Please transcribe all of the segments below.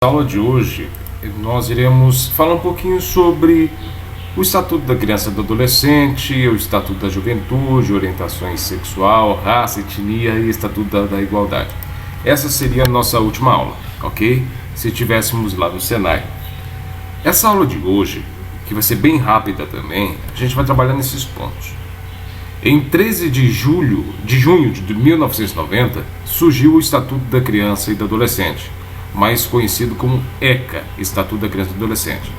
Na aula de hoje, nós iremos falar um pouquinho sobre o Estatuto da Criança e do Adolescente, o Estatuto da Juventude, orientações sexual, raça, etnia e Estatuto da Igualdade. Essa seria a nossa última aula, ok? Se estivéssemos lá no Senai. Essa aula de hoje, que vai ser bem rápida também, a gente vai trabalhar nesses pontos. Em 13 de junho de 1990, surgiu o Estatuto da Criança e do Adolescente, mais conhecido como ECA, Estatuto da Criança e do Adolescente.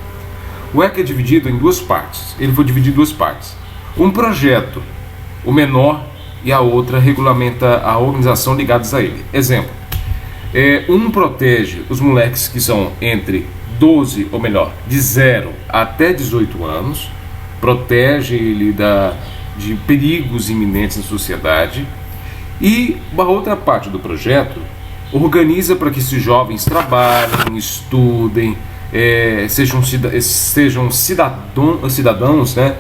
O ECA é dividido em duas partes. Ele foi dividido em duas partes. Um projeto, o menor, e a outra regulamenta a organização ligadas a ele. Exemplo, um protege os moleques que são entre 12, ou melhor, de 0 até 18 anos, protege ele de perigos iminentes na sociedade, e a outra parte do projeto organiza para que esses jovens trabalhem, estudem, sejam cidadãos, né,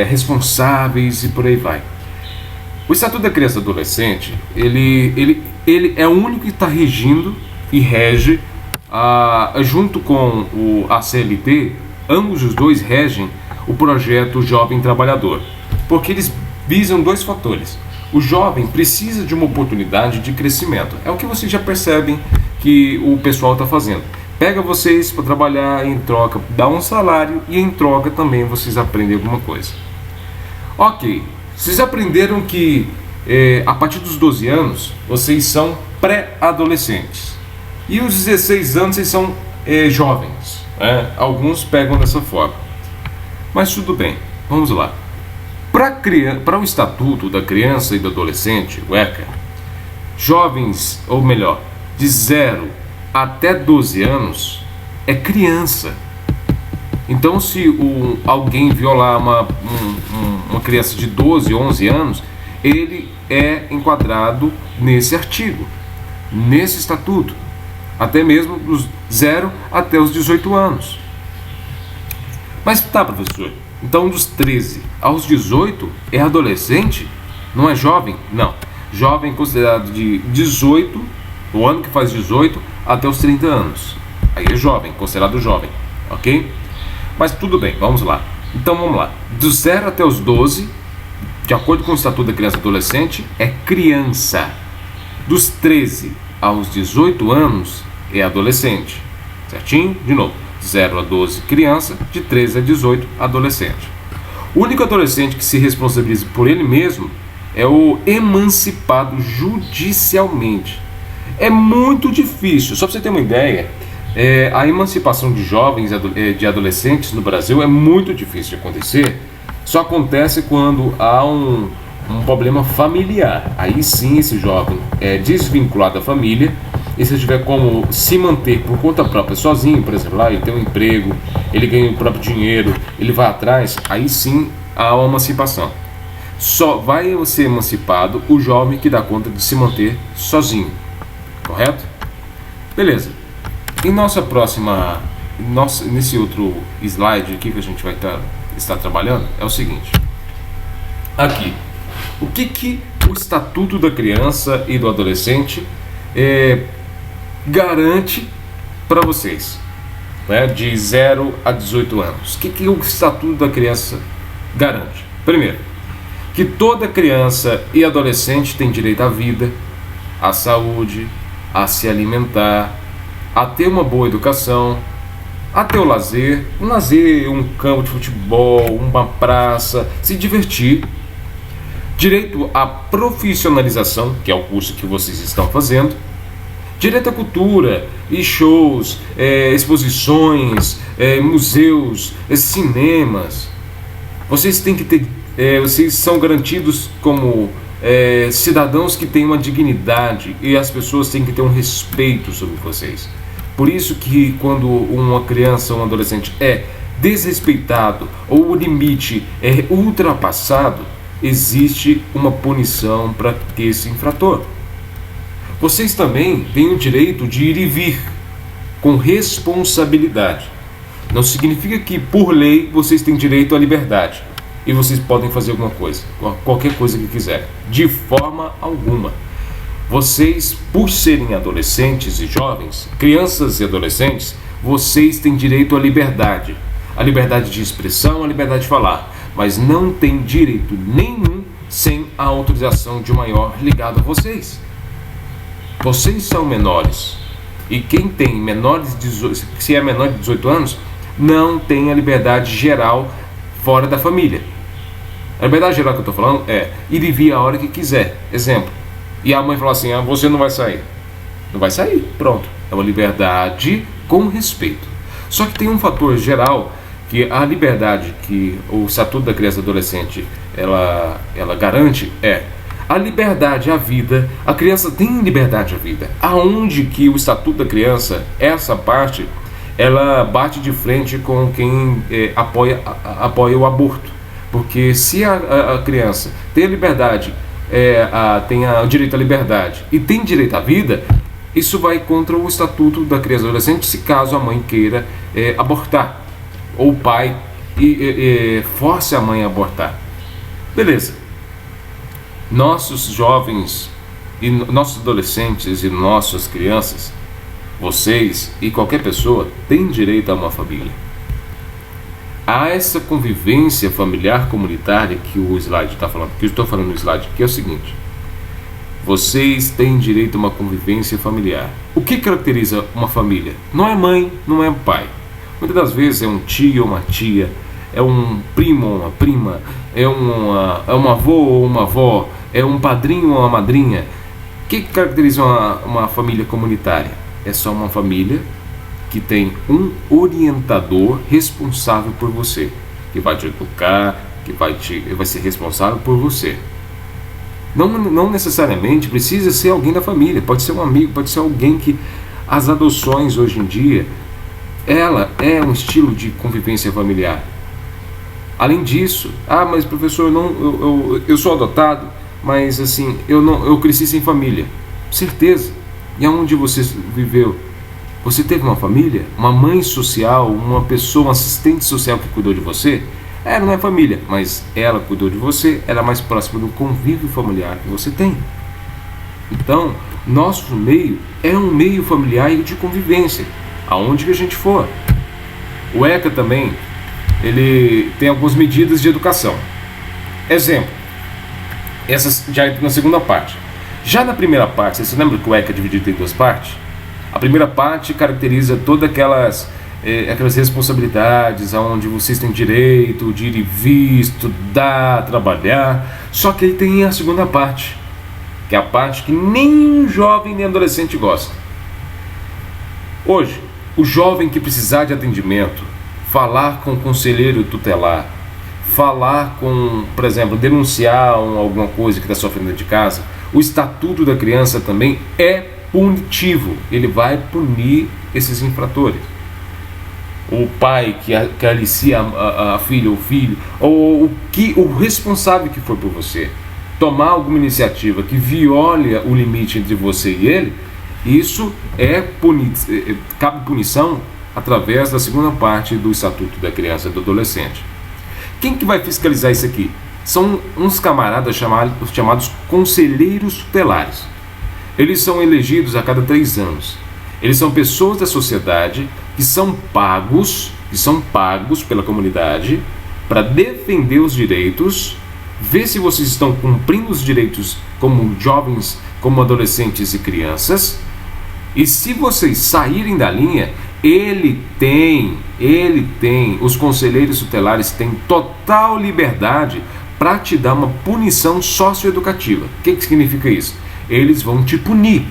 responsáveis e por aí vai. O Estatuto da Criança e do Adolescente, ele é o único que está regindo e rege, junto com a CLT, ambos os dois regem o projeto Jovem Trabalhador, porque eles visam dois fatores. O jovem precisa de uma oportunidade de crescimento. É o que vocês já percebem que o pessoal está fazendo. Pega vocês para trabalhar, em troca dá um salário e em troca também vocês aprendem alguma coisa. Ok, vocês aprenderam que a partir dos 12 anos vocês são pré-adolescentes. E os 16 anos vocês são jovens. Alguns pegam dessa forma. Mas tudo bem, vamos lá. Para o Estatuto da Criança e do Adolescente, o ECA, jovens, ou melhor, de 0 até 12 anos é criança. Então, se alguém violar uma criança de 12, 11 anos, ele é enquadrado nesse artigo, nesse estatuto, até mesmo dos 0 até os 18 anos. Mas tá, professor, então dos 13 aos 18 é adolescente? Não é jovem? Não. Jovem considerado de 18, o ano que faz 18, até os 30 anos. Aí é jovem, considerado jovem, ok? Mas tudo bem, vamos lá. Então vamos lá. Do 0 até os 12, de acordo com o Estatuto da Criança e Adolescente, é criança. Dos 13 aos 18 anos é adolescente. Certinho? De novo. 0 a 12, criança, de 13 a 18, adolescente. O único adolescente que se responsabiliza por ele mesmo é o emancipado judicialmente. É muito difícil, só para você ter uma ideia, a emancipação de jovens, de adolescentes no Brasil é muito difícil de acontecer. Só acontece quando há um problema familiar. Aí sim esse jovem é desvinculado da família. E se tiver como se manter por conta própria sozinho, por exemplo, lá ele tem um emprego, ele ganha o próprio dinheiro, ele vai atrás, aí sim há uma emancipação. Só vai ser emancipado o jovem que dá conta de se manter sozinho, correto? Beleza. Em nesse outro slide aqui que a gente vai estar trabalhando, é o seguinte. Aqui, o que o Estatuto da Criança e do Adolescente garante para vocês, né, de 0 a 18 anos. O que o Estatuto da Criança garante? Primeiro, que toda criança e adolescente tem direito à vida, à saúde, a se alimentar, a ter uma boa educação, a ter o lazer, um campo de futebol, uma praça, se divertir. Direito à profissionalização, que é o curso que vocês estão fazendo. Direito à cultura e shows, exposições, museus, cinemas. Vocês têm que ter, vocês são garantidos como cidadãos que têm uma dignidade e as pessoas têm que ter um respeito sobre vocês. Por isso que quando uma criança ou um adolescente é desrespeitado ou o limite é ultrapassado, existe uma punição para esse infrator. Vocês também têm o direito de ir e vir com responsabilidade. Não significa que, por lei, vocês têm direito à liberdade e vocês podem fazer alguma coisa, qualquer coisa que quiserem. De forma alguma. Vocês, por serem adolescentes e jovens, crianças e adolescentes, vocês têm direito à liberdade. A liberdade de expressão, a liberdade de falar. Mas não tem direito nenhum sem a autorização de um maior ligado a vocês. Vocês são menores. E quem tem menores de 18, se é menor de 18 anos, não tem a liberdade geral fora da família. A liberdade geral que eu estou falando é ir e vir a hora que quiser. Exemplo. E a mãe fala assim, você não vai sair. Não vai sair, pronto. É uma liberdade com respeito. Só que tem um fator geral que a liberdade que o Estatuto da Criança e do Adolescente ela garante é a liberdade à vida. A criança tem liberdade à vida. Aonde que o Estatuto da Criança, essa parte, ela bate de frente com quem apoia o aborto. Porque se a criança tem a liberdade, tem o direito à liberdade e tem direito à vida, isso vai contra o Estatuto da Criança e do Adolescente se caso a mãe queira abortar, ou o pai force a mãe a abortar. Beleza. Nossos jovens, e nossos adolescentes e nossas crianças, vocês e qualquer pessoa tem direito a uma família. Há essa convivência familiar comunitária que o slide está falando, que eu estou falando no slide, que é o seguinte: vocês têm direito a uma convivência familiar. O que caracteriza uma família? Não é mãe, não é pai. Muitas das vezes é um tio ou uma tia, é um primo ou uma prima, é um avô ou uma avó, é um padrinho ou uma madrinha. O que caracteriza uma família comunitária? É só uma família que tem um orientador responsável por você, que vai te educar, que vai ser responsável por você. Não necessariamente precisa ser alguém da família, pode ser um amigo, pode ser alguém que... As adoções hoje em dia, ela é um estilo de convivência familiar. Além disso, mas professor, eu sou adotado, mas assim, eu cresci sem família. Certeza. E aonde você viveu? Você teve uma família? Uma mãe social, uma pessoa, um assistente social que cuidou de você? Não é família, mas ela cuidou de você, era mais próxima do convívio familiar que você tem. Então, nosso meio é um meio familiar e de convivência, aonde que a gente for. O ECA também, ele tem algumas medidas de educação. Exemplo, essas já entra na segunda parte. Já na primeira parte, você se lembra que o ECA é dividido em duas partes? A primeira parte caracteriza todas aquelas responsabilidades onde vocês têm direito de ir e vir, estudar, trabalhar. Só que aí tem a segunda parte, que é a parte que nem jovem nem adolescente gosta. Hoje, o jovem que precisar de atendimento, falar com o conselheiro tutelar, falar com, por exemplo, denunciar alguma coisa que está sofrendo dentro de casa, o Estatuto da Criança também é punitivo. Ele vai punir esses infratores. O pai que alicia a filha ou filho, ou o responsável que for por você, tomar alguma iniciativa que viole o limite entre você e ele, isso cabe punição através da segunda parte do Estatuto da Criança e do Adolescente. Quem que vai fiscalizar isso aqui? São uns camaradas chamados conselheiros tutelares. Eles são elegidos a cada 3 anos. Eles são pessoas da sociedade que são pagos pela comunidade para defender os direitos, ver se vocês estão cumprindo os direitos como jovens, como adolescentes e crianças. E se vocês saírem da linha, os conselheiros tutelares têm total liberdade para te dar uma punição socioeducativa. O que significa isso? Eles vão te punir,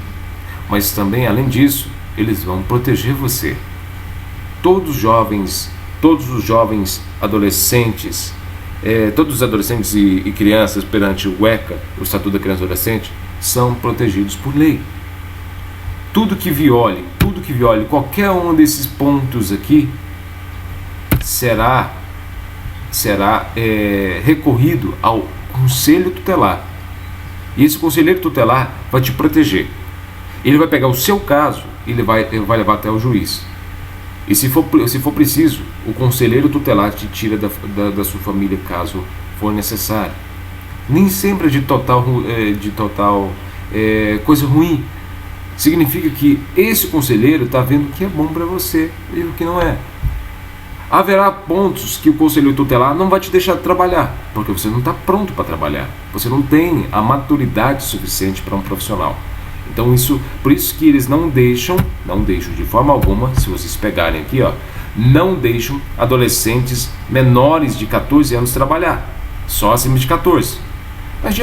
mas também, além disso, eles vão proteger você. Todos os jovens adolescentes, todos os adolescentes e crianças perante o ECA, o Estatuto da Criança e do Adolescente, são protegidos por lei. Tudo que viole qualquer um desses pontos aqui será recorrido ao conselho tutelar. E esse conselheiro tutelar vai te proteger. Ele vai pegar o seu caso e ele vai levar até o juiz. E se for preciso, o conselheiro tutelar te tira da sua família caso for necessário. Nem sempre é de total coisa ruim. Significa que esse conselheiro está vendo o que é bom para você e o que não é. Haverá pontos que o conselheiro tutelar não vai te deixar trabalhar, porque você não está pronto para trabalhar. Você não tem a maturidade suficiente para um profissional. Então por isso que eles não deixam de forma alguma, se vocês pegarem aqui, não deixam adolescentes menores de 14 anos trabalhar, só acima de 14.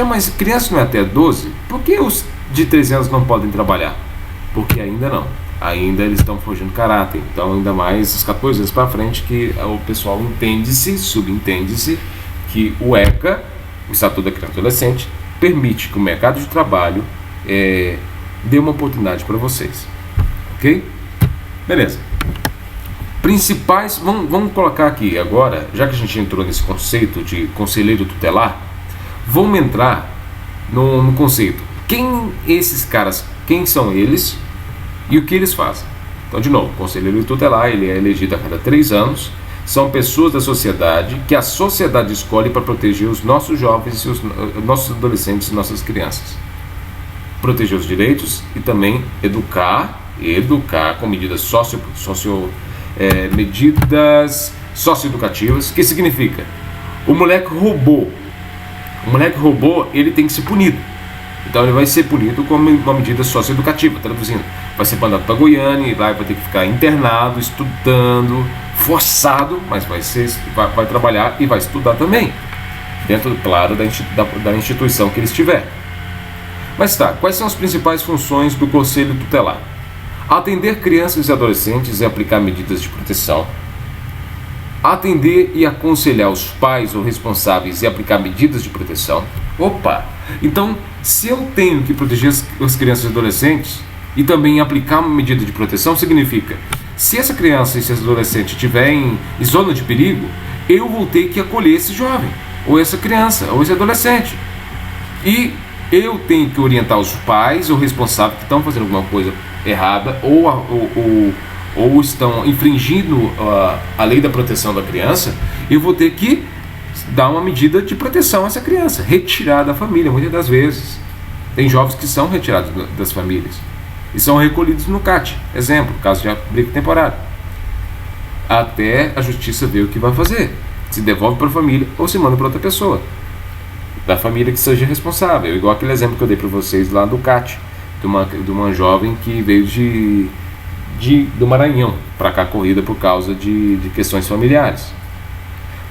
Mas criança não é até 12? Por que os de 13 anos não podem trabalhar? Porque ainda não. Ainda eles estão forjando caráter. Então, ainda mais os 14 anos para frente, que o pessoal subentende-se que o ECA, o Estatuto da Criança e Adolescente, permite que o mercado de trabalho dê uma oportunidade para vocês. Ok? Beleza. Principais, vamos colocar aqui agora, já que a gente entrou nesse conceito de conselheiro tutelar, vamos entrar no conceito. Quem são eles e o que eles fazem? Então, de novo, o conselheiro tutelar, ele é elegido a cada 3 anos, são pessoas da sociedade que a sociedade escolhe para proteger os nossos jovens, os nossos adolescentes e nossas crianças. Proteger os direitos e também educar com medidas medidas socioeducativas. Que significa? O moleque roubou, ele tem que ser punido. Então ele vai ser punido com uma medida socioeducativa, traduzindo. Vai ser mandado para Goiânia e vai ter que ficar internado, estudando, forçado, mas vai trabalhar e vai estudar também. Dentro, claro, da instituição que ele estiver. Mas quais são as principais funções do Conselho Tutelar? Atender crianças e adolescentes e aplicar medidas de proteção. Atender e aconselhar os pais ou responsáveis e aplicar medidas de proteção. Então, se eu tenho que proteger as crianças e adolescentes e também aplicar uma medida de proteção, significa, se essa criança e esse adolescente estiverem em zona de perigo, eu vou ter que acolher esse jovem, ou essa criança, ou esse adolescente. E eu tenho que orientar os pais ou responsáveis que estão fazendo alguma coisa errada ou estão infringindo a lei da proteção da criança. Eu vou ter que dar uma medida de proteção a essa criança, retirar da família. Muitas das vezes tem jovens que são retirados das famílias e são recolhidos no CAT, exemplo, caso de abrigo temporário, até a justiça ver o que vai fazer, se devolve para a família ou se manda para outra pessoa da família que seja responsável, igual aquele exemplo que eu dei para vocês lá do CAT, de uma jovem que veio do Maranhão para cá corrida por causa de questões familiares.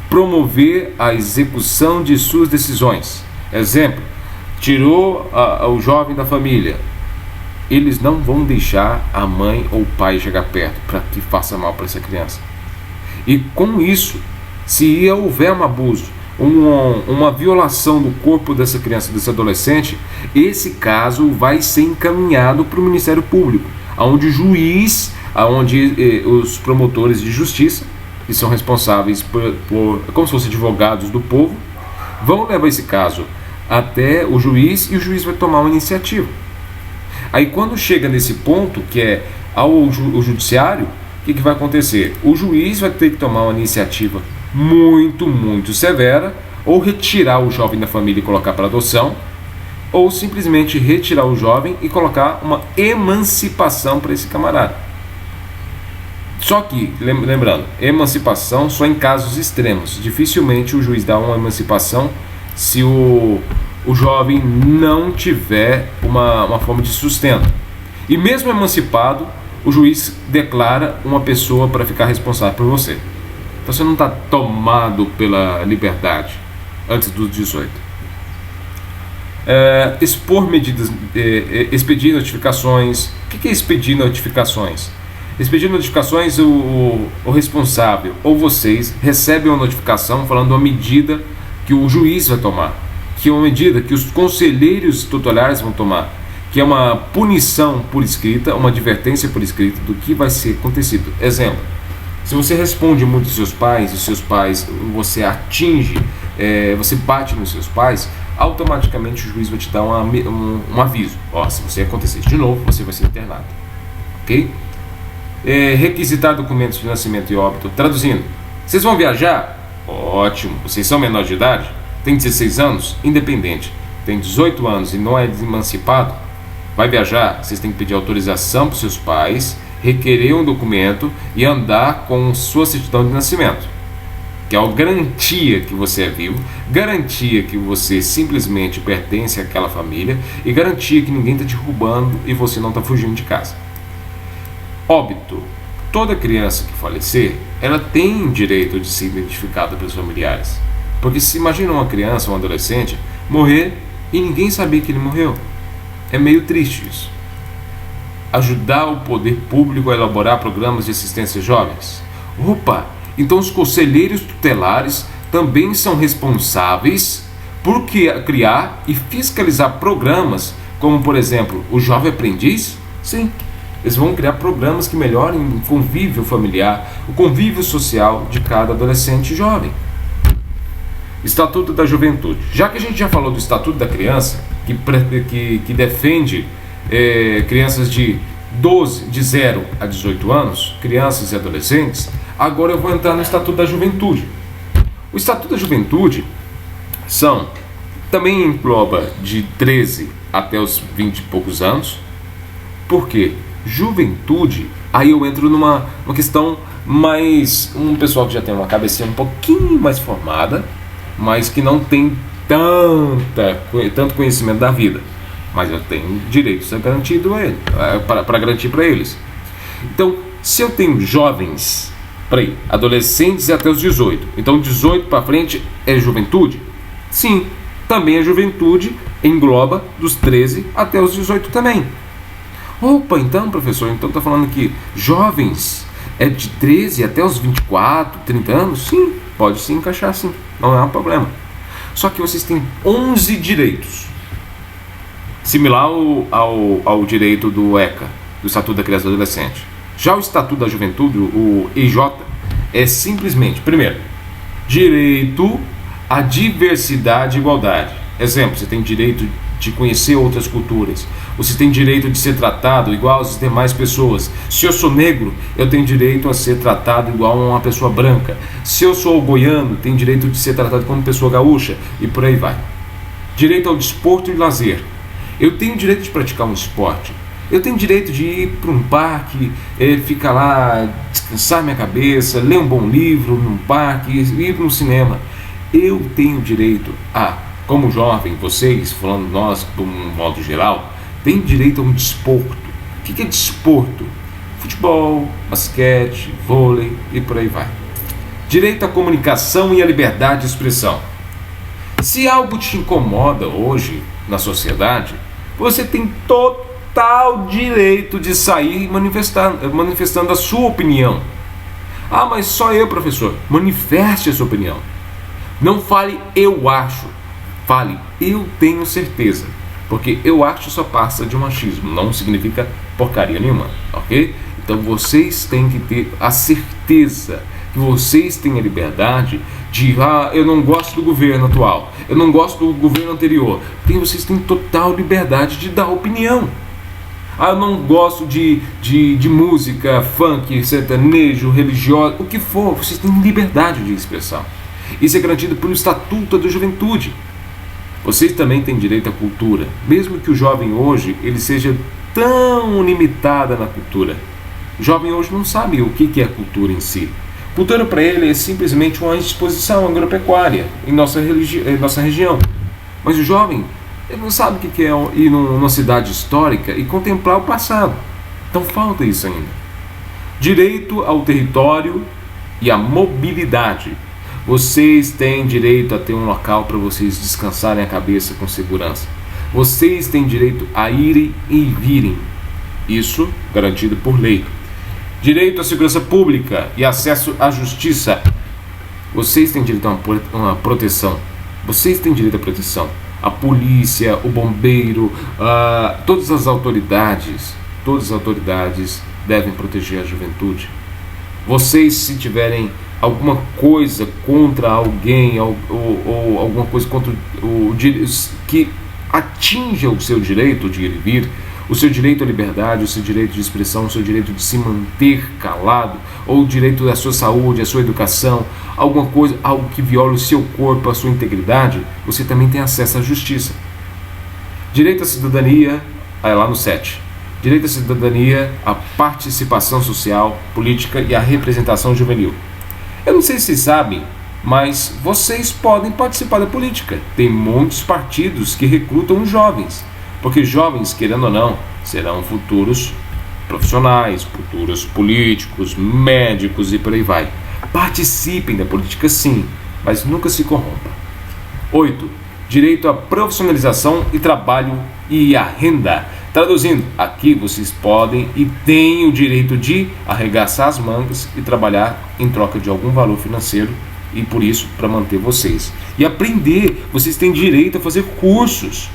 Promover a execução de suas decisões, exemplo, tirou o jovem da família, eles não vão deixar a mãe ou o pai chegar perto para que faça mal para essa criança. E com isso, se houver um abuso, uma violação do corpo dessa criança, desse adolescente, esse caso vai ser encaminhado para o Ministério Público, onde o juiz, onde os promotores de justiça, que são responsáveis como se fossem advogados do povo, vão levar esse caso até o juiz e o juiz vai tomar uma iniciativa. Aí quando chega nesse ponto, que é ao judiciário, o que vai acontecer? O juiz vai ter que tomar uma iniciativa muito, muito severa, ou retirar o jovem da família e colocar para adoção, ou simplesmente retirar o jovem e colocar uma emancipação para esse camarada. Só que, lembrando, emancipação só em casos extremos. Dificilmente o juiz dá uma emancipação se o jovem não tiver uma forma de sustento. E mesmo emancipado, o juiz declara uma pessoa para ficar responsável por você. Então você não está tomado pela liberdade antes dos 18. Expor medidas, expedir notificações. O que é expedir notificações? Expedir notificações, o responsável ou vocês recebem uma notificação falando uma medida que o juiz vai tomar, que é uma medida que os conselheiros tutelares vão tomar, que é uma punição por escrita, uma advertência por escrita do que vai ser acontecido. Exemplo, se você responde muito aos seus pais, e seus pais você atinge, você bate nos seus pais, automaticamente o juiz vai te dar um aviso. Se você acontecer de novo, você vai ser internado. Ok? Requisitar documentos de nascimento e óbito. Traduzindo, vocês vão viajar? Ótimo. Vocês são menor de idade? Tem 16 anos? Independente. Tem 18 anos e não é emancipado? Vai viajar, vocês têm que pedir autorização para os seus pais, requerer um documento e andar com sua certidão de nascimento, que é uma garantia que você é vivo, garantia que você simplesmente pertence àquela família e garantia que ninguém está te roubando e você não está fugindo de casa. Óbito. Toda criança que falecer, ela tem direito de ser identificada pelos familiares. Porque se imagina uma criança, um adolescente, morrer e ninguém saber que ele morreu. É meio triste isso. Ajudar o poder público a elaborar programas de assistência a jovens. Opa, então os conselheiros tutelares também são responsáveis por criar e fiscalizar programas, como por exemplo, o Jovem Aprendiz? Sim. Eles vão criar programas que melhorem o convívio familiar, o convívio social de cada adolescente e jovem. Estatuto da Juventude. Já que a gente já falou do Estatuto da Criança, que defende crianças de 0 a 18 anos, crianças e adolescentes, agora eu vou entrar no Estatuto da Juventude. O Estatuto da Juventude também engloba de 13 até os 20 e poucos anos. Por quê? Juventude, aí eu entro numa questão mais, um pessoal que já tem uma cabecinha um pouquinho mais formada, mas que não tem tanto conhecimento da vida, mas eu tenho direitos garantido para garantir para eles. Então, se eu tenho jovens, adolescentes até os 18, então 18 para frente é juventude? Sim, também a juventude engloba dos 13 até os 18 também. Opa, então professor, então está falando que jovens é de 13 até os 24, 30 anos? Sim, pode se encaixar sim, não é um problema. Só que vocês têm 11 direitos, similar ao direito do ECA, do Estatuto da Criança e do Adolescente. Já o Estatuto da Juventude, o EJ, é simplesmente, primeiro, direito à diversidade e igualdade. Exemplo, você tem direito de conhecer outras culturas, você tem direito de ser tratado igual às demais pessoas. Se eu sou negro, eu tenho direito a ser tratado igual a uma pessoa branca. Se eu sou goiano, tenho direito de ser tratado como pessoa gaúcha, e por aí vai. Direito ao desporto e lazer. Eu tenho direito de praticar um esporte. Eu tenho direito de ir para um parque, ficar lá, descansar minha cabeça, ler um bom livro num parque, ir para um cinema. Eu tenho direito a, como jovem, vocês, falando nós, de um modo geral, tem direito a um desporto. O que é desporto? Futebol, basquete, vôlei e por aí vai. Direito à comunicação e à liberdade de expressão. Se algo te incomoda hoje na sociedade, você tem total direito de sair manifestando a sua opinião. Ah, mas só eu, professor. Manifeste a sua opinião. Não fale eu acho. Fale eu tenho certeza. Porque eu acho só passa de um achismo, não significa porcaria nenhuma, ok? Então vocês têm que ter a certeza que vocês têm a liberdade de, eu não gosto do governo atual, eu não gosto do governo anterior. Porque vocês têm total liberdade de dar opinião. Eu não gosto de música, funk, sertanejo, religiosa, o que for, vocês têm liberdade de expressão. Isso é garantido pelo Estatuto da Juventude. Vocês também têm direito à cultura, mesmo que o jovem hoje ele seja tão limitado na cultura. O jovem hoje não sabe o que é cultura em si. Cultura para ele é simplesmente uma exposição agropecuária em nossa região. Mas o jovem ele não sabe o que é ir numa cidade histórica e contemplar o passado. Então falta isso ainda. Direito ao território e à mobilidade. Vocês têm direito a ter um local para vocês descansarem a cabeça com segurança. Vocês têm direito a irem e virem. Isso garantido por lei. Direito à segurança pública e acesso à justiça. Vocês têm direito a uma proteção. Vocês têm direito à proteção. A polícia, o bombeiro, todas as autoridades devem proteger a juventude. Vocês, se tiverem alguma coisa contra alguém ou alguma coisa contra que atinja o seu direito de ir e vir, o seu direito à liberdade, o seu direito de expressão, o seu direito de se manter calado, ou o direito da sua saúde, a sua educação, alguma coisa, algo que viola o seu corpo, a sua integridade, você também tem acesso à justiça. Direito à cidadania, Aí lá no 7. Direito à cidadania, à participação social, política e à representação juvenil. Eu não sei se vocês sabem, mas vocês podem participar da política. Tem muitos partidos que recrutam os jovens, porque jovens, querendo ou não, serão futuros profissionais, futuros políticos, médicos e por aí vai. Participem da política sim, mas nunca se corrompa. 8. Direito à profissionalização e trabalho e à renda. Traduzindo, aqui vocês podem e têm o direito de arregaçar as mangas e trabalhar em troca de algum valor financeiro e por isso para manter vocês. E aprender, vocês têm direito a fazer cursos.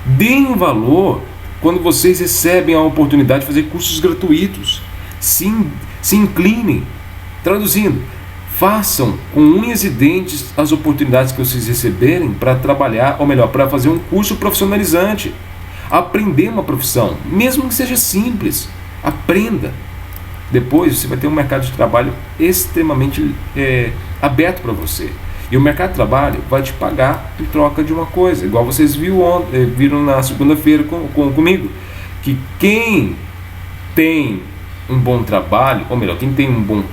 Deem um valor quando vocês recebem a oportunidade de fazer cursos gratuitos. Se inclinem. Traduzindo, façam com unhas e dentes as oportunidades que vocês receberem para trabalhar, ou melhor, para fazer um curso profissionalizante. Aprender uma profissão, mesmo que seja simples, aprenda. Depois você vai ter um mercado de trabalho extremamente aberto para você. E o mercado de trabalho vai te pagar em troca de uma coisa, igual vocês viram na segunda-feira comigo, que quem tem um bom trabalho, ou melhor, quem tem vamos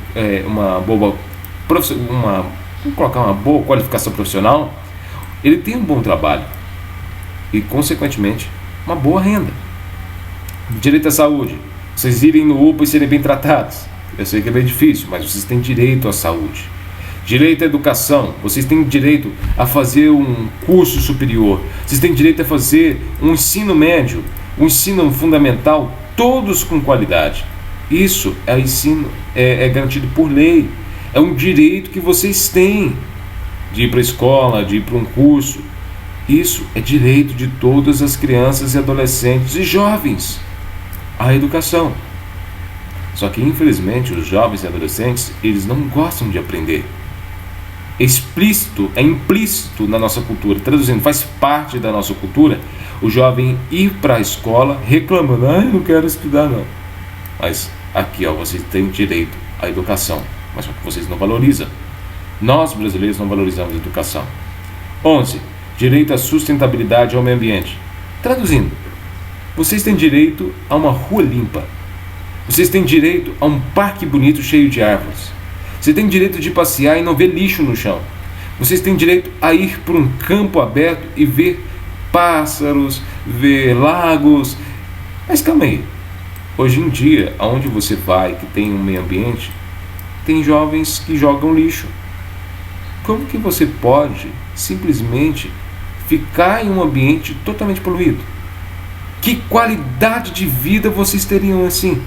colocar uma boa qualificação profissional, ele tem um bom trabalho e, consequentemente, uma boa renda. Direito à saúde, vocês irem no UPA e serem bem tratados. Eu sei que é bem difícil, mas vocês têm direito à saúde. Direito à educação, vocês têm direito a fazer um curso superior, vocês têm direito a fazer um ensino médio, um ensino fundamental, todos com qualidade. Isso é garantido por lei, é um direito que vocês têm de ir para a escola, de ir para um curso. Isso é direito de todas as crianças e adolescentes e jovens, a educação. Só que infelizmente os jovens e adolescentes, eles não gostam de aprender. É implícito na nossa cultura, traduzindo, faz parte da nossa cultura o jovem ir para a escola reclamando, eu não quero estudar não. Mas aqui vocês têm direito à educação, mas só que vocês não valorizam. Nós brasileiros não valorizamos a educação. 11. Direito à sustentabilidade ao meio ambiente. Traduzindo, vocês têm direito a uma rua limpa. Vocês têm direito a um parque bonito cheio de árvores. Você tem direito de passear e não ver lixo no chão. Vocês têm direito a ir para um campo aberto e ver pássaros, ver lagos. Mas calma aí. Hoje em dia, aonde você vai que tem um meio ambiente, tem jovens que jogam lixo. Como que você pode simplesmente ficar em um ambiente totalmente poluído? Que qualidade de vida vocês teriam assim?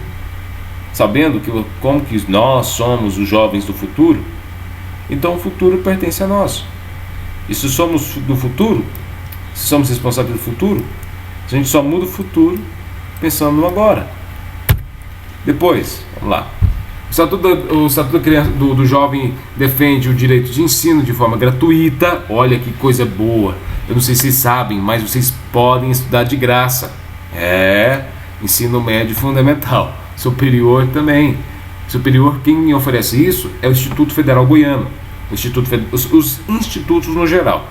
Sabendo como que nós somos os jovens do futuro, então o futuro pertence a nós. E se somos do futuro, se somos responsáveis do futuro, a gente só muda o futuro pensando no agora. Depois, vamos lá. O Estatuto do Jovem defende o direito de ensino de forma gratuita. Olha que coisa boa. Eu não sei se vocês sabem, mas vocês podem estudar de graça. Ensino médio fundamental. Superior também. Superior, quem oferece isso é o Instituto Federal Goiano. Os institutos no geral.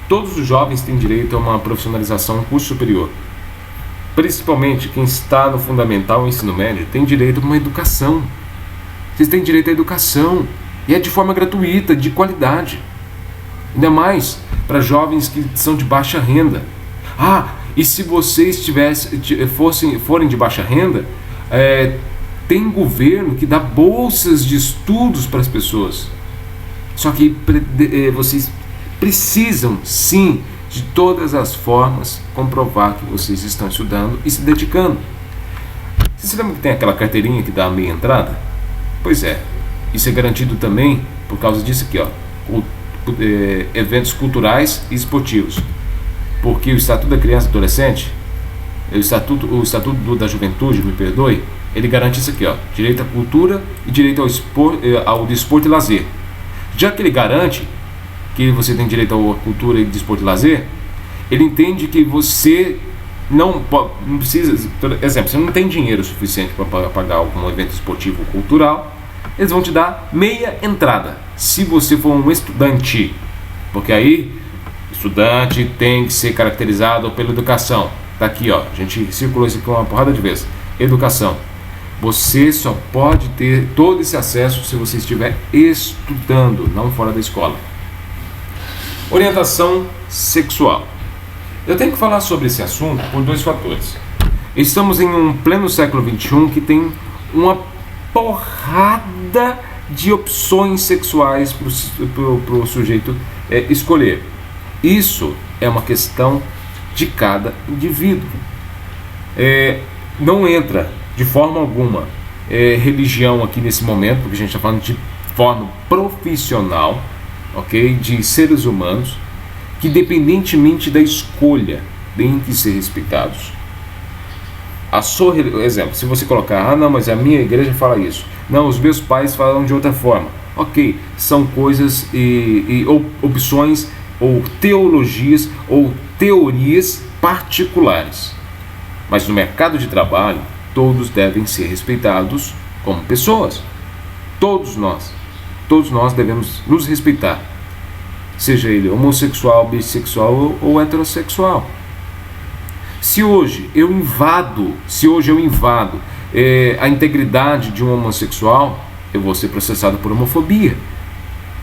Todos os jovens têm direito a uma profissionalização, um curso superior. Principalmente quem está no fundamental e ensino médio tem direito a uma educação. Vocês têm direito à educação. E é de forma gratuita, de qualidade. Ainda mais para jovens que são de baixa renda. E se vocês forem de baixa renda, tem governo que dá bolsas de estudos para as pessoas. Só que vocês precisam sim de todas as formas comprovar que vocês estão estudando e se dedicando. Você se lembra que tem aquela carteirinha que dá a meia entrada? Pois é, isso é garantido também por causa disso aqui, eventos culturais e esportivos. Porque o Estatuto da Criança e Adolescente, o Estatuto da Juventude, me perdoe, ele garante isso aqui, direito à cultura e direito ao desporto e lazer. Já que ele garante que você tem direito à cultura e desporto e lazer, ele entende que você não precisa, por exemplo, você não tem dinheiro suficiente para pagar algum evento esportivo ou cultural, eles vão te dar meia entrada, se você for um estudante, porque aí estudante tem que ser caracterizado pela educação. Tá aqui, ó. A gente circulou isso aqui uma porrada de vezes. Educação. Você só pode ter todo esse acesso se você estiver estudando, não fora da escola. Orientação sexual. Eu tenho que falar sobre esse assunto por dois fatores. Estamos em um pleno século XXI que tem uma porrada de opções sexuais para o sujeito escolher. Isso é uma questão de cada indivíduo. Não entra de forma alguma religião aqui nesse momento, porque a gente está falando de forma profissional, ok? De seres humanos que, independentemente da escolha, têm que ser respeitados. Exemplo, se você colocar, não, mas a minha igreja fala isso, não, os meus pais falam de outra forma, ok, são coisas ou opções, ou teologias, ou teorias particulares, mas no mercado de trabalho, todos devem ser respeitados como pessoas, todos nós devemos nos respeitar, seja ele homossexual, bissexual ou heterossexual. Se hoje eu invado a integridade de um homossexual, eu vou ser processado por homofobia.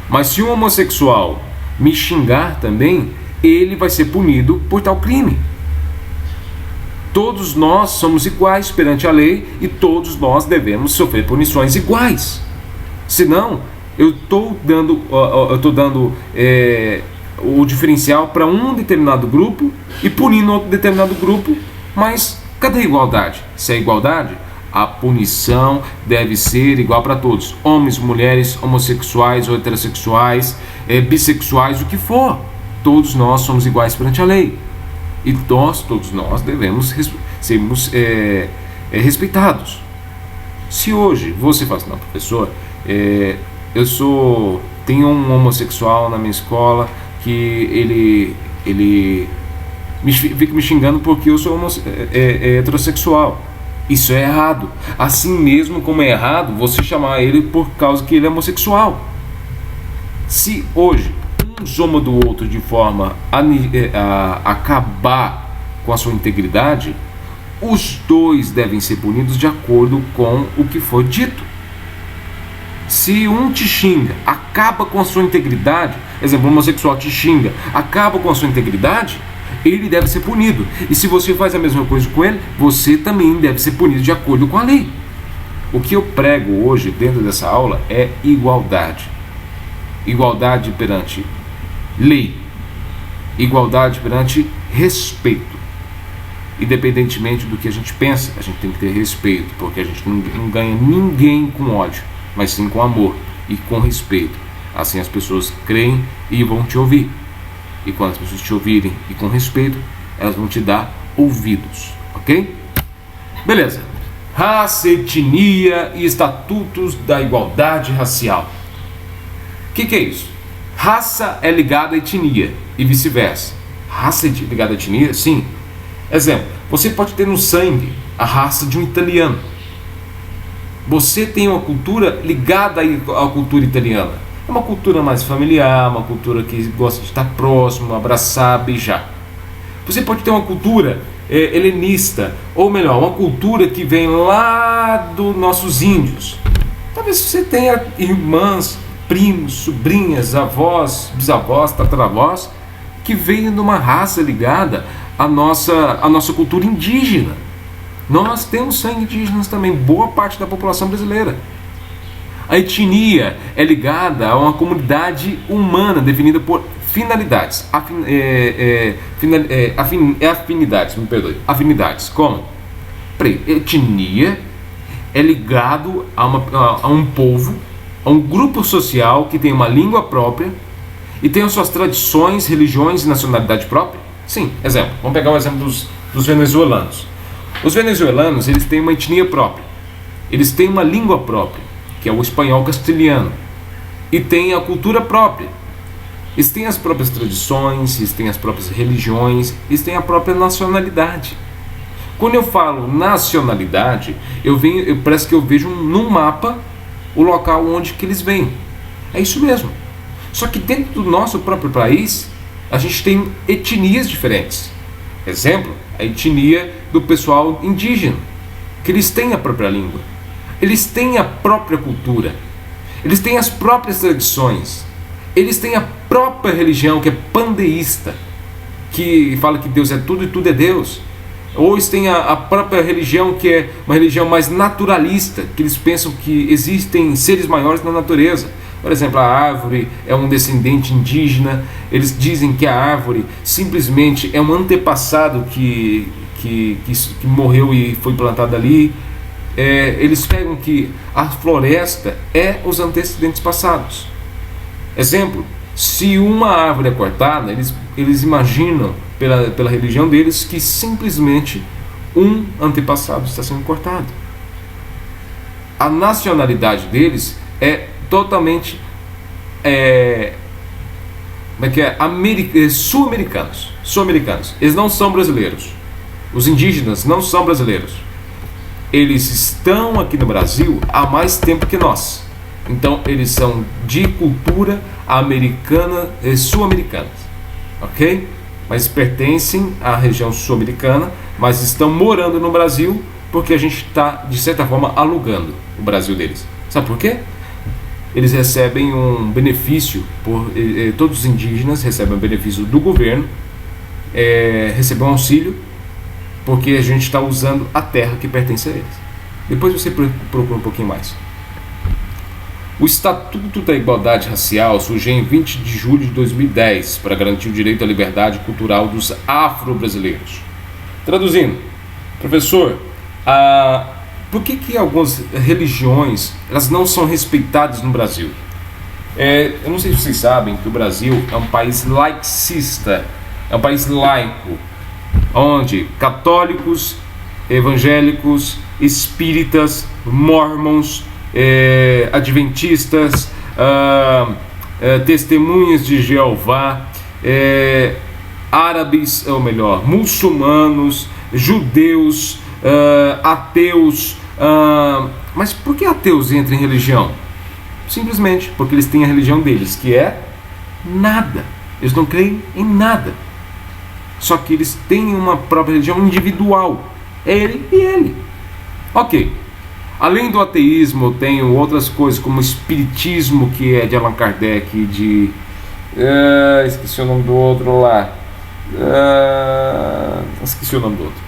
Mas se um homossexual me xingar também, ele vai ser punido por tal crime. Todos nós somos iguais perante a lei e todos nós devemos sofrer punições iguais. Senão, eu estou dando o diferencial para um determinado grupo e punindo outro determinado grupo, mas cadê a igualdade? Se é igualdade, a punição deve ser igual para todos, homens, mulheres, homossexuais ou heterossexuais, bissexuais, o que for. Todos nós somos iguais perante a lei e todos nós devemos sermos respeitados. Se hoje você fala assim, não, professor, tenho um homossexual na minha escola que ele fica me xingando porque eu sou heterossexual. Isso é errado. Assim mesmo como é errado você chamar ele por causa que ele é homossexual. Se hoje um zoma do outro de forma a acabar com a sua integridade, os dois devem ser punidos de acordo com o que foi dito. Se um te xinga, acaba com a sua integridade, exemplo, um homossexual te xinga, acaba com a sua integridade, ele deve ser punido. E se você faz a mesma coisa com ele, você também deve ser punido de acordo com a lei. O que eu prego hoje dentro dessa aula é igualdade. Igualdade perante lei. Igualdade perante respeito. Independentemente do que a gente pensa, a gente tem que ter respeito, porque a gente não ganha ninguém com ódio, mas sim com amor e com respeito. Assim as pessoas creem e vão te ouvir. E quando as pessoas te ouvirem e com respeito, elas vão te dar ouvidos, ok? Beleza. Raça, etnia e estatutos da igualdade racial. O que é isso? Raça é ligada à etnia e vice-versa. Raça é ligada à etnia? Sim. Exemplo, você pode ter no sangue a raça de um italiano. Você tem uma cultura ligada à cultura italiana. É uma cultura mais familiar, uma cultura que gosta de estar próximo, abraçar, beijar. Você pode ter uma cultura helenista, ou melhor, uma cultura que vem lá dos nossos índios. Talvez você tenha irmãs, primos, sobrinhas, avós, bisavós, tataravós, que veio de uma raça ligada à nossa cultura indígena. Nós temos sangue indígenas também, boa parte da população brasileira. A etnia é ligada a uma comunidade humana definida por finalidades. Afinidades, me perdoe. Afinidades, como? Etnia é ligado a um povo, a um grupo social que tem uma língua própria e tem as suas tradições, religiões e nacionalidade própria. Sim, exemplo. Vamos pegar o exemplo dos venezuelanos. Os venezuelanos, eles têm uma etnia própria. Eles têm uma língua própria, que é o espanhol castelhano, e tem a cultura própria. Eles têm as próprias tradições, eles têm as próprias religiões, eles têm a própria nacionalidade. Quando eu falo nacionalidade, parece que eu vejo num mapa o local onde que eles vêm. É isso mesmo. Só que dentro do nosso próprio país, a gente tem etnias diferentes. Exemplo, a etnia do pessoal indígena, que eles têm a própria língua, eles têm a própria cultura, eles têm as próprias tradições, eles têm a própria religião que é pandeísta, que fala que Deus é tudo e tudo é Deus. Ou eles têm a própria religião que é uma religião mais naturalista, que eles pensam que existem seres maiores na natureza. Por exemplo, a árvore é um descendente indígena, eles dizem que a árvore simplesmente é um antepassado que morreu e foi plantado ali. Eles pegam que a floresta é os antecedentes passados. Exemplo, se uma árvore é cortada, eles imaginam, pela religião deles, que simplesmente um antepassado está sendo cortado. A nacionalidade deles é totalmente sul-americanos. Eles não são brasileiros. Os indígenas não são brasileiros. Eles estão aqui no Brasil há mais tempo que nós. Então eles são de cultura americana e sul-americana, ok? Mas pertencem à região sul-americana, mas estão morando no Brasil porque a gente está, de certa forma, alugando o Brasil deles. Sabe por quê? Eles recebem um benefício, todos os indígenas recebem um benefício do governo, recebem um auxílio, porque a gente está usando a terra que pertence a eles. Depois você procura um pouquinho mais. O Estatuto da Igualdade Racial surgiu em 20 de julho de 2010 para garantir o direito à liberdade cultural dos afro-brasileiros. Traduzindo, professor, por que algumas religiões elas não são respeitadas no Brasil? Eu não sei se vocês sabem que o Brasil é um país laicista, é um país laico, onde católicos, evangélicos, espíritas, mormons, adventistas, testemunhas de Jeová, árabes, ou melhor, muçulmanos, judeus, ateus. Mas por que ateus entram em religião? Simplesmente porque eles têm a religião deles, que é nada. Eles não creem em nada. Só que eles têm uma própria religião individual. É ele e ele. Ok. Além do ateísmo, eu tenho outras coisas como o espiritismo, que é de Allan Kardec, esqueci o nome do outro lá. Esqueci o nome do outro.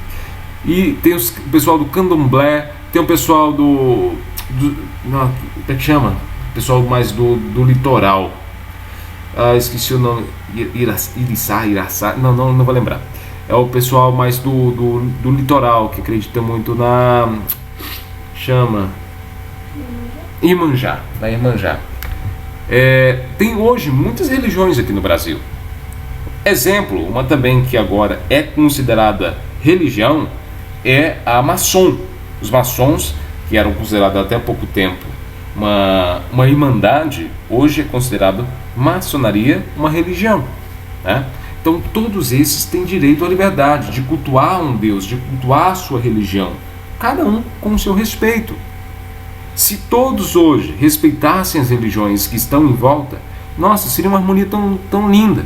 E tem o pessoal do candomblé, tem o pessoal como é que chama? O pessoal mais do litoral. Esqueci o nome. Iraçá, não vou lembrar. É o pessoal mais do litoral, que acredita muito na... chama Iemanjá, na Iemanjá. Tem hoje muitas religiões aqui no Brasil. Exemplo, uma também que agora é considerada religião é a maçom. Os maçons, que eram considerados até há pouco tempo uma irmandade, hoje é considerado maçonaria uma religião, né? Então todos esses têm direito à liberdade de cultuar um Deus, de cultuar a sua religião, cada um com o seu respeito. Se todos hoje respeitassem as religiões que estão em volta, nossa, seria uma harmonia tão linda.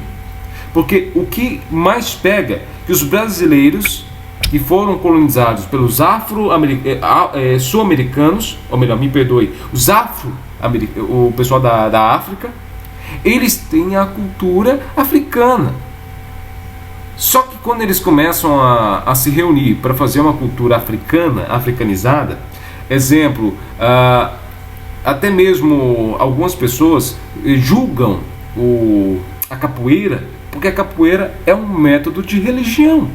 Porque o que mais pega é que os brasileiros que foram colonizados pelos sul-americanos, ou melhor, me perdoe, o pessoal da África, eles têm a cultura africana. Só que quando eles começam a se reunir para fazer uma cultura africanizada, exemplo, até mesmo algumas pessoas julgam a capoeira, porque a capoeira é um método de religião.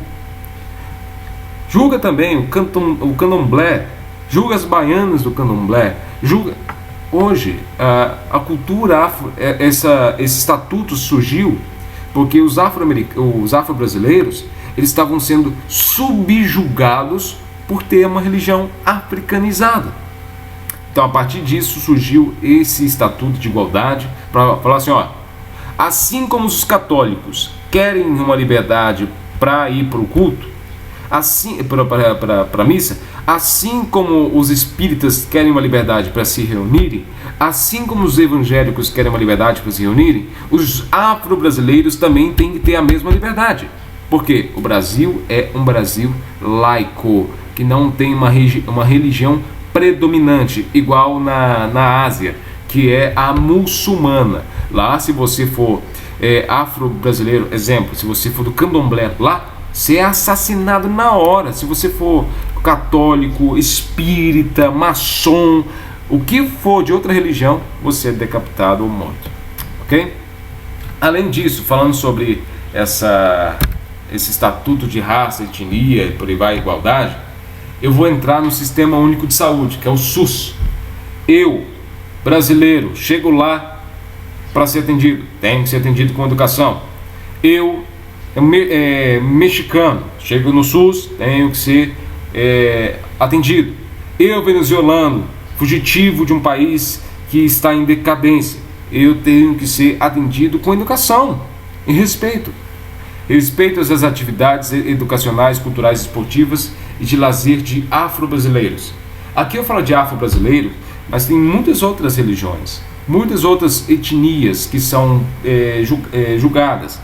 Julga também o candomblé, julga as baianas do candomblé, julga... Hoje, a cultura afro, esse estatuto surgiu porque os afro-brasileiros eles estavam sendo subjugados por ter uma religião africanizada. Então, a partir disso, surgiu esse estatuto de igualdade para falar assim, assim como os católicos querem uma liberdade para ir para o culto, assim, para a missa, assim como os espíritas querem uma liberdade para se reunirem, assim como os evangélicos querem uma liberdade para se reunirem, os afro-brasileiros também têm que ter a mesma liberdade. Porque o Brasil é um Brasil laico, que não tem uma religião predominante, igual na Ásia, que é a muçulmana. Lá, se você for afro-brasileiro, exemplo, se você for do candomblé, lá você é assassinado na hora. Se você for católico, espírita, maçom, o que for de outra religião, você é decapitado ou morto, ok? Além disso, falando sobre esse estatuto de raça, etnia, por aí vai, igualdade, eu vou entrar no Sistema Único de Saúde, que é o SUS. Eu, brasileiro, chego lá para ser atendido, tenho que ser atendido com educação. Eu, mexicano, chego no SUS, tenho que ser atendido. Eu, venezuelano, fugitivo de um país que está em decadência, eu tenho que ser atendido com educação e respeito. Respeito às atividades educacionais, culturais, esportivas e de lazer de afro-brasileiros. Aqui eu falo de afro-brasileiro, mas tem muitas outras religiões, muitas outras etnias que são julgadas.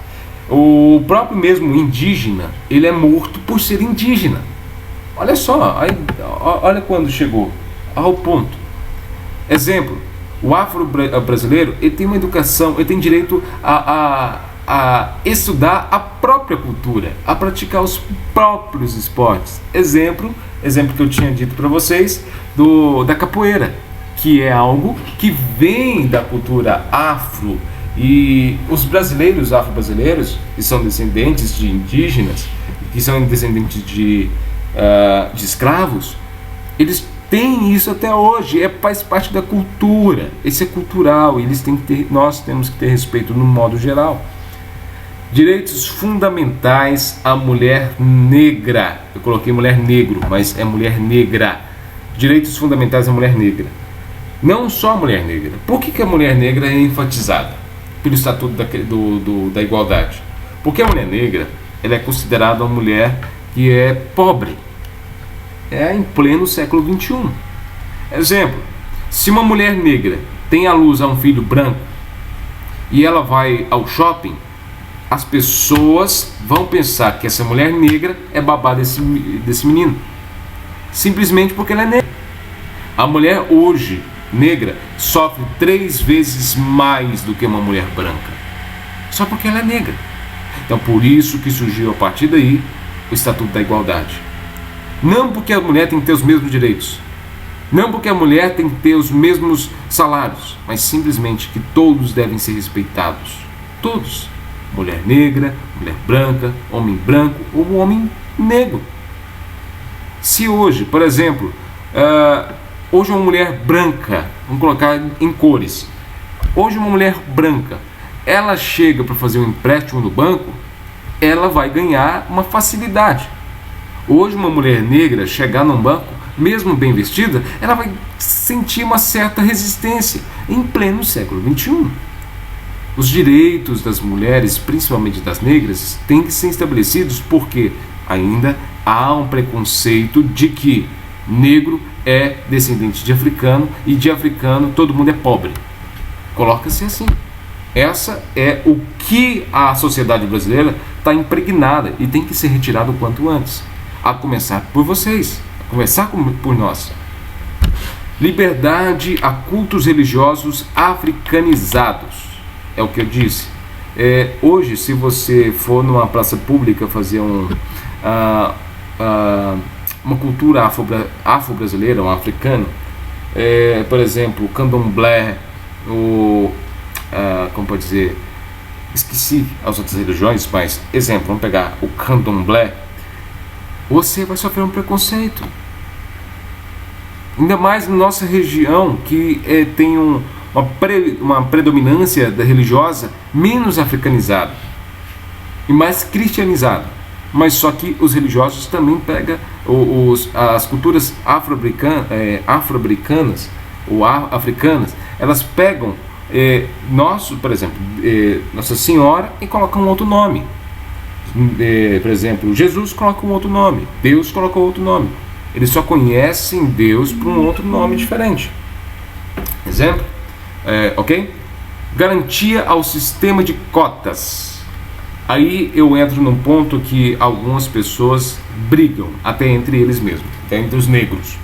O próprio mesmo indígena, ele é morto por ser indígena. Olha só, olha quando chegou ao ponto. Exemplo, o afro-brasileiro, ele tem uma educação, ele tem direito a estudar a própria cultura, a praticar os próprios esportes. Exemplo que eu tinha dito para vocês, da capoeira, que é algo que vem da cultura afro. E os brasileiros, afro-brasileiros, que são descendentes de indígenas, que são descendentes de escravos, eles têm isso até hoje, faz parte da cultura, isso é cultural, nós temos que ter respeito no modo geral. Direitos fundamentais à mulher negra, eu coloquei mulher negro, mas é mulher negra. Direitos fundamentais à mulher negra, não só a mulher negra. Por que a mulher negra é enfatizada pelo Estatuto da Igualdade? Porque a mulher negra, ela é considerada uma mulher que é pobre, em pleno século XXI. Exemplo, se uma mulher negra tem à luz a um filho branco e ela vai ao shopping, as pessoas vão pensar que essa mulher negra é babá desse menino, simplesmente porque ela é negra. A mulher hoje negra sofre 3 vezes mais do que uma mulher branca, só porque ela é negra. Então, por isso que surgiu a partir daí o Estatuto da Igualdade. Não porque a mulher tem que ter os mesmos direitos, não porque a mulher tem que ter os mesmos salários, mas simplesmente que todos devem ser respeitados. Todos. Mulher negra, mulher branca, homem branco ou homem negro. Se hoje, por exemplo, hoje uma mulher branca, vamos colocar em cores, hoje uma mulher branca, ela chega para fazer um empréstimo no banco, ela vai ganhar uma facilidade. Hoje uma mulher negra chegar num banco, mesmo bem vestida, ela vai sentir uma certa resistência em pleno século XXI. Os direitos das mulheres, principalmente das negras, têm que ser estabelecidos porque ainda há um preconceito de que negro é descendente de africano e de africano todo mundo é pobre. Coloca-se assim. Essa é o que a sociedade brasileira está impregnada e tem que ser retirado o quanto antes. A começar por vocês, a começar por nós. Liberdade a cultos religiosos africanizados. É o que eu disse. Hoje, se você for numa praça pública fazer uma cultura afro-brasileira, um africano, por exemplo, o candomblé, como pode dizer, esqueci as outras religiões, mas, exemplo, vamos pegar o candomblé, você vai sofrer um preconceito. Ainda mais na nossa região, que tem uma predominância da religiosa menos africanizada e mais cristianizada, mas só que os religiosos também pegam as culturas afro-americanas ou africanas, elas pegam por exemplo, Nossa Senhora e colocam um outro nome. Por exemplo, Jesus coloca um outro nome, Deus coloca outro nome. Eles só conhecem Deus por um outro nome diferente. Exemplo? Ok? Garantia ao sistema de cotas. Aí eu entro num ponto que algumas pessoas brigam, até entre eles mesmos, até entre os negros.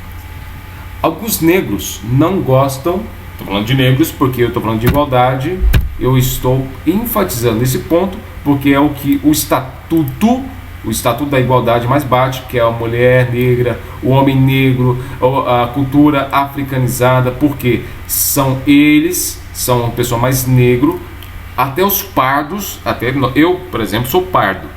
Alguns negros não gostam, estou falando de negros porque eu estou falando de igualdade, eu estou enfatizando esse ponto porque é o que o estatuto da igualdade mais bate, que é a mulher negra, o homem negro, a cultura africanizada, porque são a pessoa mais negro, até os pardos, até eu, por exemplo, sou pardo.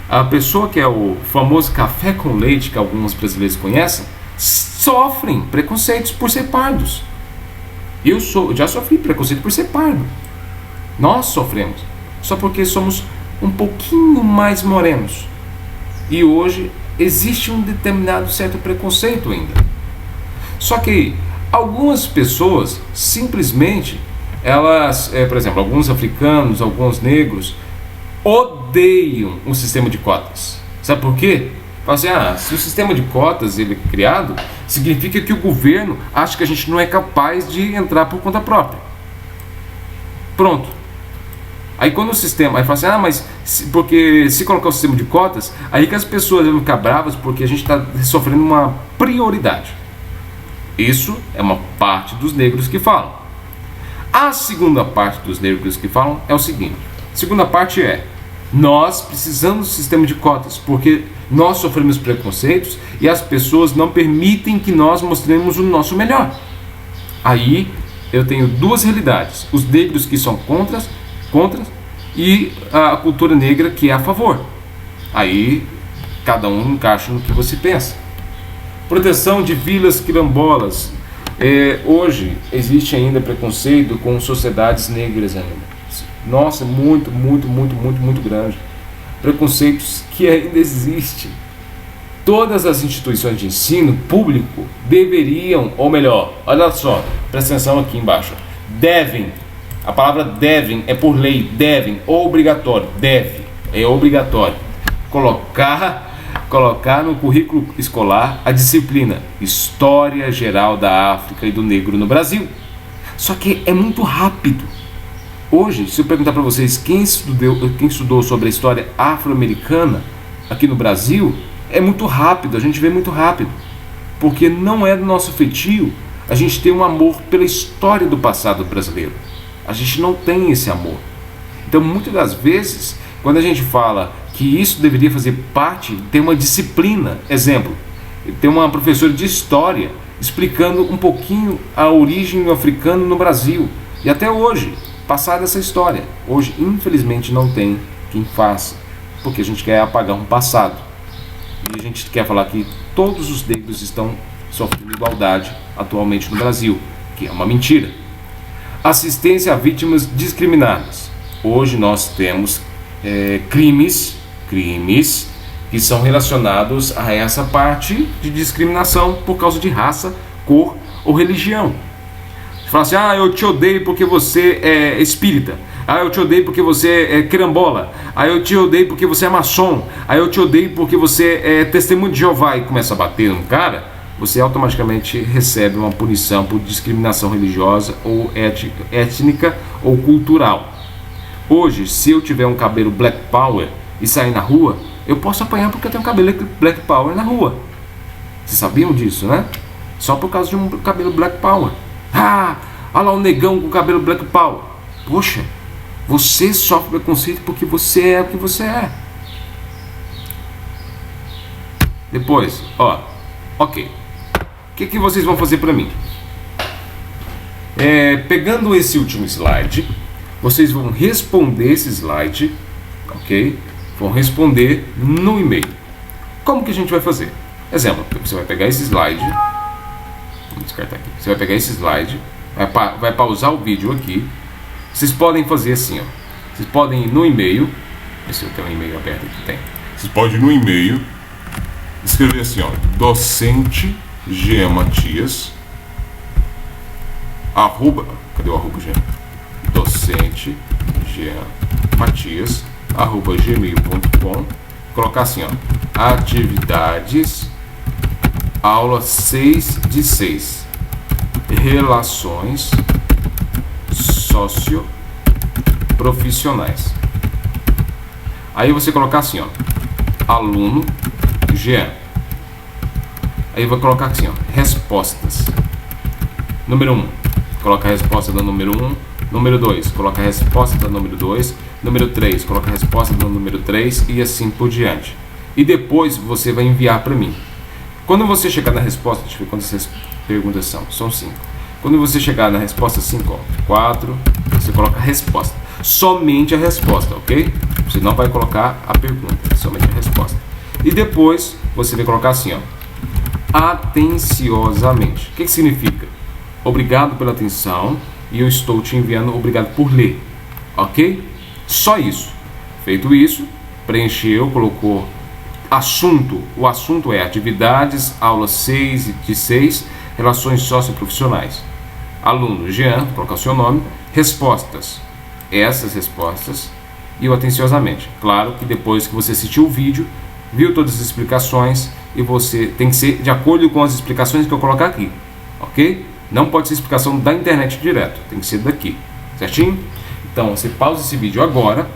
A pessoa que é o famoso café com leite, que alguns brasileiros conhecem, sofrem preconceitos por ser pardos. Eu já sofri preconceito por ser pardo. Nós sofremos, só porque somos um pouquinho mais morenos. E hoje existe um determinado certo preconceito ainda. Só que algumas pessoas simplesmente, elas, por exemplo, alguns africanos, alguns negros, odeiam o sistema de cotas. Sabe por quê? Fala assim, se o sistema de cotas ele é criado, significa que o governo acha que a gente não é capaz de entrar por conta própria. Pronto. Aí quando o sistema, aí fala assim, mas porque se colocar o sistema de cotas, aí que as pessoas vão ficar bravas porque a gente está sofrendo uma prioridade. Isso é uma parte dos negros que falam. A segunda parte dos negros que falam é o seguinte: a segunda parte é: nós precisamos do sistema de cotas porque nós sofremos preconceitos e as pessoas não permitem que nós mostremos o nosso melhor. Aí eu tenho duas realidades: os negros que são contra e a cultura negra que é a favor. Aí cada um encaixa no que você pensa. Proteção de vilas quilombolas. Hoje existe ainda preconceito com sociedades negras ainda. Nossa, muito grande. Preconceitos que ainda existem. Todas as instituições de ensino público deveriam, ou melhor, olha só, presta atenção aqui embaixo, devem, a palavra devem é por lei, devem, obrigatório, é obrigatório, colocar no currículo escolar a disciplina História Geral da África e do Negro no Brasil. Só que é muito rápido. Hoje, se eu perguntar para vocês quem estudou sobre a história afro-americana aqui no Brasil, é muito rápido, a gente vê muito rápido, porque não é do nosso feitio a gente ter um amor pela história do passado brasileiro. A gente não tem esse amor. Então, muitas das vezes, quando a gente fala que isso deveria fazer parte, tem uma disciplina. Exemplo, tem uma professora de história explicando um pouquinho a origem do africano no Brasil. E até hoje, passada essa história, hoje infelizmente não tem quem faça, porque a gente quer apagar um passado. E a gente quer falar que todos os negros estão sofrendo igualdade atualmente no Brasil, que é uma mentira. Assistência a vítimas discriminadas. Hoje nós temos crimes que são relacionados a essa parte de discriminação por causa de raça, cor ou religião. Você fala assim, eu te odeio porque você é espírita, eu te odeio porque você é quilombola, eu te odeio porque você é maçom, eu te odeio porque você é testemunho de Jeová, e começa a bater no cara, você automaticamente recebe uma punição por discriminação religiosa ou étnica ou cultural. Hoje, se eu tiver um cabelo Black Power e sair na rua, eu posso apanhar porque eu tenho um cabelo Black Power na rua. Vocês sabiam disso, né? Só por causa de um cabelo Black Power. Olha lá o negão com cabelo Black Power. Poxa, você sofre preconceito porque você é o que você é. Depois, ok. O que vocês vão fazer para mim? Pegando esse último slide, vocês vão responder esse slide, ok? Vão responder no e-mail. Como que a gente vai fazer? Exemplo, você vai pegar esse slide, vamos descartar aqui. Você vai pegar esse slide, vai pausar o vídeo aqui. Vocês podem fazer assim, Vocês podem ir no e-mail. Se eu tenho um e-mail aberto aqui, tem. Vocês podem ir no e-mail, escrever assim, docente Jean Matias, cadê o arroba, gente? Docente Jean Matias, @gmail.com. Colocar assim, atividades, aula 6 de 6, relações socioprofissionais. Aí você colocar assim, ó, aluno Jean. Aí vai colocar assim, ó, respostas. Número 1, coloca a resposta do número 1. Número 2, coloca a resposta do número 2. Número 3, coloca a resposta do número 3 e assim por diante. E depois você vai enviar para mim. Quando você chegar na resposta, deixa eu ver quantas perguntas são 5. Quando você chegar na resposta 5, ó, 4, você coloca a resposta. Somente a resposta, ok? Você não vai colocar a pergunta, somente a resposta. E depois você vai colocar assim, ó, atenciosamente. O que significa? Obrigado pela atenção e eu estou te enviando obrigado por ler, ok? Só isso. Feito isso, preencheu, colocou assunto. O assunto é atividades, aula 6 de 6, relações socioprofissionais. Aluno Jean, colocar o seu nome. Respostas, essas respostas. E o atenciosamente. Claro que depois que você assistiu o vídeo, viu todas as explicações, e você tem que ser de acordo com as explicações que eu colocar aqui, ok? Não pode ser explicação da internet direto, tem que ser daqui, certinho? Então você pausa esse vídeo agora,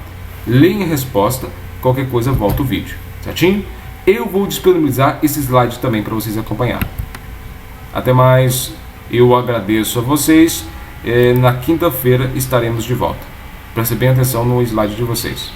leia a resposta, qualquer coisa volta o vídeo, certinho? Eu vou disponibilizar esse slide também para vocês acompanhar. Até mais, eu agradeço a vocês. Na quinta-feira estaremos de volta. Prestem bem atenção no slide de vocês.